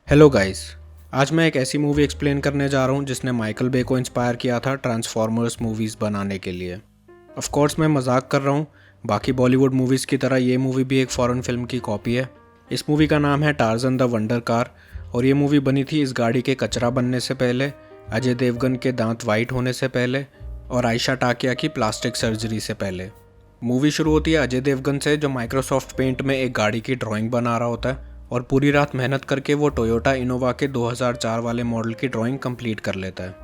Hello guys. आज मैं एक ऐसी मूवी एक्सप्लेन करने जा रहा हूँ जिसने माइकल बे को इंस्पायर किया था ट्रांसफॉर्मर्स मूवीज़ बनाने के लिए। ऑफ कोर्स मैं मजाक कर रहा हूँ। बाकी बॉलीवुड मूवीज़ की तरह ये मूवी भी एक फॉरेन फिल्म की कॉपी है। इस मूवी का नाम है टार्जन द वंडर कार और ये मूवी बनी थी इस गाड़ी के कचरा बनने से पहले, अजय देवगन के दांत वाइट होने से पहले और आयशा टाकिया की प्लास्टिक सर्जरी से पहले। मूवी शुरू होती है अजय देवगन से जो माइक्रोसॉफ्ट पेंट में एक गाड़ी की ड्राइंग बना रहा होता है और पूरी रात मेहनत करके वो टोयोटा इनोवा के 2004 वाले मॉडल की ड्राइंग कंप्लीट कर लेता है।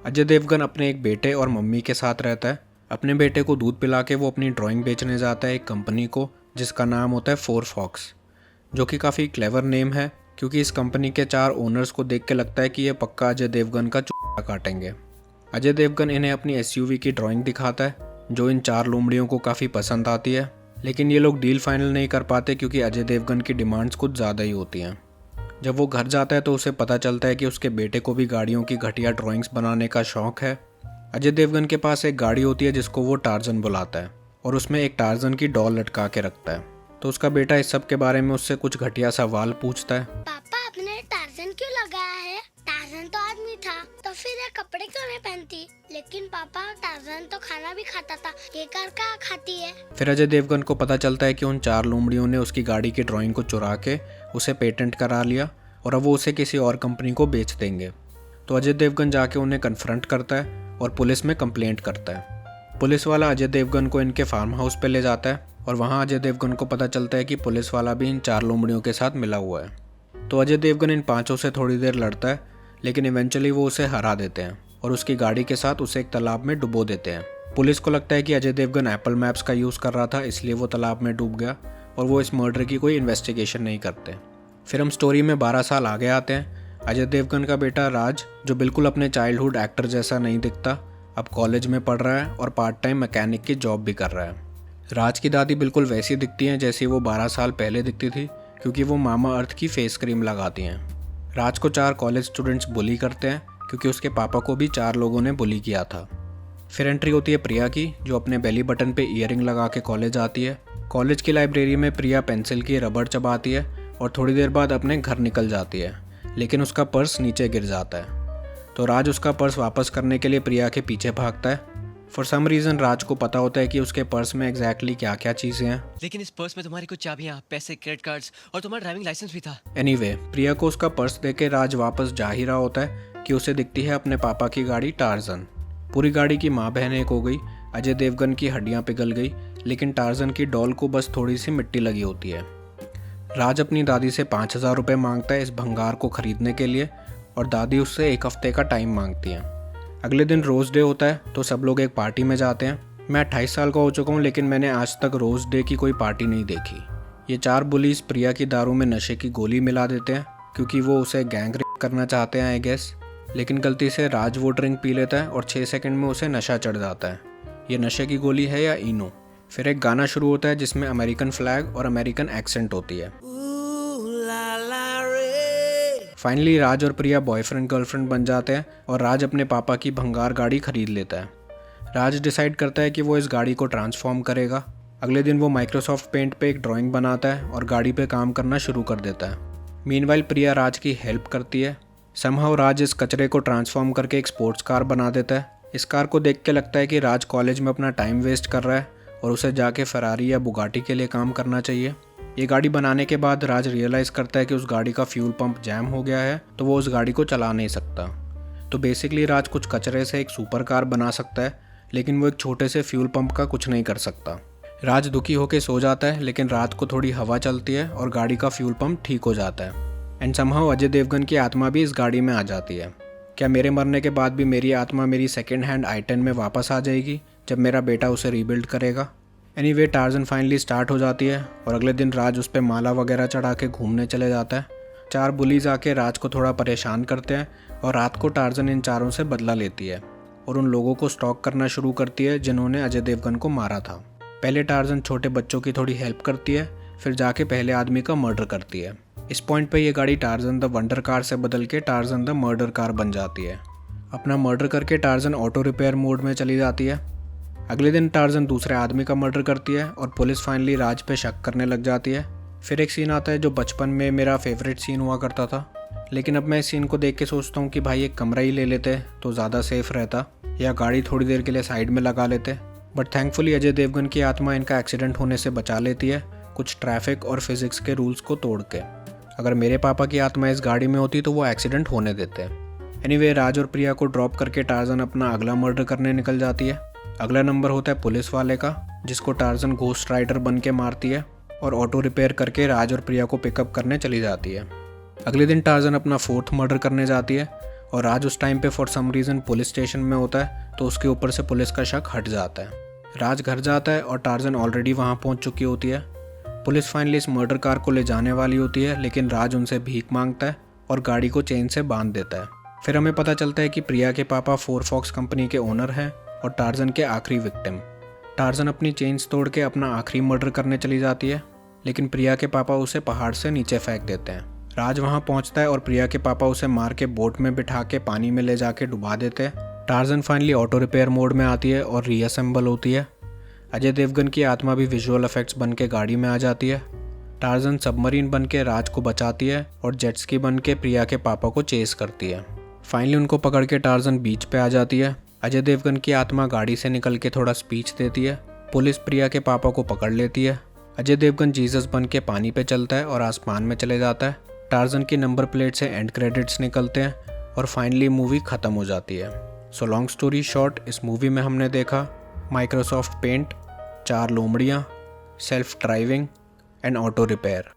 अजय देवगन अपने एक बेटे और मम्मी के साथ रहता है। अपने बेटे को दूध पिला के वो अपनी ड्राइंग बेचने जाता है एक कंपनी को जिसका नाम होता है फोर फॉक्स, जो कि काफ़ी क्लेवर नेम है क्योंकि इस कंपनी के 4 ओनर्स को देख के लगता है कि ये पक्का अजय देवगन का चूड़ा काटेंगे। अजय देवगन इन्हें अपनी एसयूवी की ड्राइंग दिखाता है जो इन 4 लोमड़ियों को काफ़ी पसंद आती है, लेकिन ये लोग डील फाइनल नहीं कर पाते क्योंकि अजय देवगन की डिमांड्स कुछ ज़्यादा ही होती हैं। जब वो घर जाता है तो उसे पता चलता है कि उसके बेटे को भी गाड़ियों की घटिया ड्राइंग्स बनाने का शौक है। अजय देवगन के पास एक गाड़ी होती है जिसको वो टार्जन बुलाता है और उसमें एक टार्जन की डॉल लटका के रखता है। तो उसका बेटा इस सब के बारे में उससे कुछ घटिया सवाल पूछता है। पापा आपने टार्जन क्यों लगाया है? टार्जन तो आदमी था, तो फिर ये कपड़े क्यों नहीं पहनती? लेकिन पापा टार्जन तो खाना भी खाता था, ये कार कहाँ खाती है? फिर अजय देवगन को पता चलता है कि उन 4 लोमड़ियों ने उसकी गाड़ी की ड्राइंग को चुरा के उसे पेटेंट करा लिया और अब वो उसे किसी और कंपनी को बेच देंगे। तो अजय देवगन जाके उन्हें कन्फ्रंट करता है और पुलिस में कंप्लेंट करता है। पुलिस वाला अजय देवगन को इनके फार्म हाउस पे ले जाता है और वहाँ अजय देवगन को पता चलता है कि पुलिस वाला भी इन 4 लोमड़ियों के साथ मिला हुआ है। तो अजय देवगन इन 5 से थोड़ी देर लड़ता है, लेकिन इवेंचुअली वो उसे हरा देते हैं और उसकी गाड़ी के साथ उसे एक तालाब में डुबो देते हैं। पुलिस को लगता है कि अजय देवगन एप्पल मैप्स का यूज़ कर रहा था, इसलिए वो तालाब में डूब गया और वो इस मर्डर की कोई इन्वेस्टिगेशन नहीं करते। फिर हम स्टोरी में 12 साल आगे आते हैं। अजय देवगन का बेटा राज, जो बिल्कुल अपने चाइल्डहुड एक्टर जैसा नहीं दिखता, अब कॉलेज में पढ़ रहा है और पार्ट टाइम मैकेनिक की जॉब भी कर रहा है। राज की दादी बिल्कुल वैसी दिखती हैं जैसी वो 12 साल पहले दिखती थी क्योंकि वो मामा अर्थ की फेस क्रीम लगाती हैं। राज को 4 कॉलेज स्टूडेंट्स बुली करते हैं क्योंकि उसके पापा को भी 4 लोगों ने बुली किया था। फिर एंट्री होती है प्रिया की, जो अपने बेली बटन पे ईयरिंग लगा के कॉलेज आती है। कॉलेज की लाइब्रेरी में प्रिया पेंसिल की रबड़ चबाती है और थोड़ी देर बाद अपने घर निकल जाती है, लेकिन उसका पर्स नीचे गिर जाता है। तो राज उसका पर्स वापस करने के लिए प्रिया के पीछे भागता है। फॉर सम रीज़न राज को पता होता है कि उसके पर्स में एग्जैक्टली क्या क्या चीज़ें हैं, लेकिन इस पर्स में तुम्हारी कुछ चाबियां, पैसे, क्रेडिट कार्ड्स और तुम्हारा ड्राइविंग लाइसेंस भी था। एनीवे, प्रिया को उसका पर्स देके राज वापस जा ही रहा होता है कि उसे दिखती है अपने पापा की गाड़ी टार्जन। पूरी गाड़ी की माँ बहन एक हो गई, अजय देवगन की हड्डियाँ पिघल गई, लेकिन टार्जन की डॉल को बस थोड़ी सी मिट्टी लगी होती है। राज अपनी दादी से 5,000 रुपये मांगता है इस भंगार को खरीदने के लिए और दादी उससे 1 हफ्ते का टाइम मांगती है। अगले दिन रोज़ डे होता है तो सब लोग एक पार्टी में जाते हैं। मैं 28 साल का हो चुका हूँ, लेकिन मैंने आज तक रोज़ डे की कोई पार्टी नहीं देखी। ये 4 बुलीज प्रिया की दारू में नशे की गोली मिला देते हैं क्योंकि वो उसे गैंग रेप करना चाहते हैं आई गेस, लेकिन गलती से राज वो ड्रिंक पी लेता है और 6 सेकंड में उसे नशा चढ़ जाता है। ये नशे की गोली है या इनो। फिर एक गाना शुरू होता है जिसमें अमेरिकन फ्लैग और अमेरिकन एक्सेंट होती है। फाइनली राज और प्रिया बॉयफ्रेंड गर्लफ्रेंड बन जाते हैं और राज अपने पापा की भंगार गाड़ी खरीद लेता है। राज डिसाइड करता है कि वो इस गाड़ी को ट्रांसफॉर्म करेगा। अगले दिन वो माइक्रोसॉफ्ट पेंट पे एक ड्राइंग बनाता है और गाड़ी पे काम करना शुरू कर देता है। मीनवाइल प्रिया राज की हेल्प करती है। समहाउ राज इस कचरे को ट्रांसफॉर्म करके एक स्पोर्ट्स कार बना देता है। इस कार को देख के लगता है कि राज कॉलेज में अपना टाइम वेस्ट कर रहा है और उसे जाके फरारी या बुगाटी के लिए काम करना चाहिए। ये गाड़ी बनाने के बाद राज रियलाइज़ करता है कि उस गाड़ी का फ्यूल पंप जैम हो गया है, तो वो उस गाड़ी को चला नहीं सकता। तो बेसिकली राज कुछ कचरे से एक सुपर कार बना सकता है, लेकिन वो एक छोटे से फ्यूल पंप का कुछ नहीं कर सकता। राज दुखी होकर सो जाता है, लेकिन रात को थोड़ी हवा चलती है और गाड़ी का फ्यूल पंप ठीक हो जाता है। एंड समहाउ अजय देवगन की आत्मा भी इस गाड़ी में आ जाती है। क्या मेरे मरने के बाद भी मेरी आत्मा मेरी सेकेंड हैंड i10 में वापस आ जाएगी जब मेरा बेटा उसे रीबिल्ड करेगा? एनीवे, टार्जन फाइनली स्टार्ट हो जाती है और अगले दिन राज उस पर माला वगैरह चढ़ा के घूमने चले जाता है। 4 बुलीज आके राज को थोड़ा परेशान करते हैं और रात को टार्जन इन 4 से बदला लेती है और उन लोगों को स्टॉक करना शुरू करती है जिन्होंने अजय देवगन को मारा था। पहले टार्जन छोटे बच्चों की थोड़ी हेल्प करती है, फिर जाके पहले आदमी का मर्डर करती है। इस पॉइंट पे ये गाड़ी टार्जन द वंडर कार से बदल के टार्जन द मर्डर कार बन जाती है। अपना मर्डर करके टार्जन ऑटो रिपेयर मोड में चली जाती है। अगले दिन टार्जन दूसरे आदमी का मर्डर करती है और पुलिस फाइनली राज पे शक करने लग जाती है। फिर एक सीन आता है जो बचपन में मेरा फेवरेट सीन हुआ करता था। लेकिन अब मैं इस सीन को देख के सोचता हूँ कि भाई एक कमरा ही ले लेते तो ज़्यादा सेफ रहता, या गाड़ी थोड़ी देर के लिए साइड में लगा लेते। बट थैंकफुली अजय देवगन की आत्मा इनका एक्सीडेंट होने से बचा लेती है, कुछ ट्रैफिक और फिजिक्स के रूल्स को तोड़ के। अगर मेरे पापा की आत्मा इस गाड़ी में होती तो वो एक्सीडेंट होने देते। एनीवे, राज और प्रिया को ड्रॉप करके टार्जन अपना अगला मर्डर करने निकल जाती है। अगला नंबर होता है पुलिस वाले का, जिसको टार्जन घोस्ट राइडर बन के मारती है और ऑटो रिपेयर करके राज और प्रिया को पिकअप करने चली जाती है। अगले दिन टार्जन अपना 4th मर्डर करने जाती है और राज उस टाइम पे for some reason police station में होता है, तो उसके ऊपर से पुलिस का शक हट जाता है। राज घर जाता है और टार्जन ऑलरेडी वहाँ पहुँच चुकी होती है। पुलिस फाइनली इस मर्डर कार को ले जाने वाली होती है, लेकिन राज उनसे भीख मांगता है और गाड़ी को चेन से बांध देता है। फिर हमें पता चलता है कि प्रिया के पापा 4 फॉक्स कंपनी के ओनर हैं और टार्जन के आखिरी विक्टिम। टार्जन अपनी चेन्स तोड़ के अपना आखिरी मर्डर करने चली जाती है, लेकिन प्रिया के पापा उसे पहाड़ से नीचे फेंक देते हैं। राज वहां पहुंचता है और प्रिया के पापा उसे मार के बोट में बिठा के पानी में ले जाके डुबा देते हैं। Torsion finally auto repair mode में आती है और रीअसेंबल होती है। अजय देवगन की आत्मा भी विजुअल इफेक्ट्स बन के गाड़ी में आ जाती है। टार्जन सबमरीन बन के राज को बचाती है और जेटस्की बन के प्रिया के पापा को चेस करती है। फाइनली उनको पकड़ के टार्जन बीच पे आ जाती है। अजय देवगन की आत्मा गाड़ी से निकल के थोड़ा स्पीच देती है। पुलिस प्रिया के पापा को पकड़ लेती है। अजय देवगन जीसस बन के पानी पे चलता है और आसमान में चले जाता है। टार्जन की नंबर प्लेट से एंड क्रेडिट्स निकलते हैं और फाइनली मूवी ख़त्म हो जाती है। सो लॉन्ग स्टोरी शॉर्ट, इस मूवी में हमने देखा माइक्रोसॉफ्ट पेंट, 4 लोमड़ियाँ, self driving and auto repair.